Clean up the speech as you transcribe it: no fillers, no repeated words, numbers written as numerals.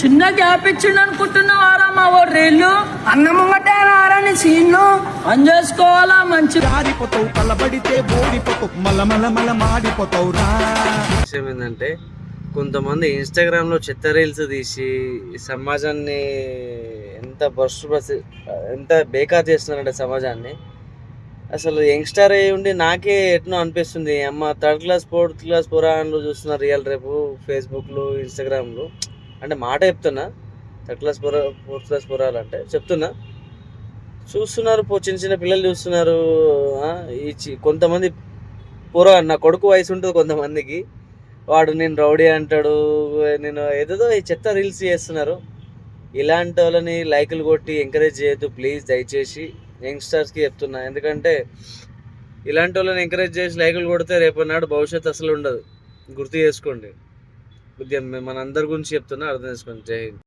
చిన్న గ్యాప్ ఇచ్చిండు అనుకుంటున్నావారా మా ఓ రీళ్ళు అన్న ముంగటే ఆరని సీన్లు అని చేసుకోవాలా మంచి జారిపోతావు కలబడితే ఓడిపోతావు మల మల మల మాడిపోతావు రా. విషయం ఏంటంటే కొంతమంది ఇన్స్టాగ్రామ్లో చెత్త రీల్స్ తీసి ఈ సమాజాన్ని ఎంత బేకార్ చేస్తున్నారంటే సమాజాన్ని. అసలు యంగ్స్టర్ అయి ఉండి నాకే ఎట్నో అనిపిస్తుంది, అమ్మ థర్డ్ క్లాస్ ఫోర్త్ క్లాస్ పురాణాలు చూస్తున్నారు రియల్ రేపు ఫేస్బుక్లు ఇన్స్టాగ్రామ్లు. అంటే మాట చెప్తున్నా, థర్డ్ క్లాస్ ఫోర్త్ క్లాస్ పురాలు అంటే చెప్తున్నా, చూస్తున్నారు చిన్న చిన్న పిల్లలు చూస్తున్నారు. కొంతమంది నా కొడుకు వయసు ఉంటుంది కొంతమందికి, వాడు నేను రౌడీ అంటాడు, నేను ఏదేదో ఈ చెత్త రీల్స్ చేస్తున్నారు. ఇలాంటి వాళ్ళని లైకులు కొట్టి ఎంకరేజ్ చేయొద్దు ప్లీజ్, దయచేసి యంగ్స్టర్స్కి చెప్తున్నా. ఎందుకంటే ఇలాంటి వాళ్ళని ఎంకరేజ్ చేసి లైకులు కొడితే రేపు నాడు భవిష్యత్తు అసలు ఉండదు, గుర్తు చేసుకోండి. మన అందరి గురించి చెప్తున్నా, అర్థం చేసుకోండి. జై హింద్.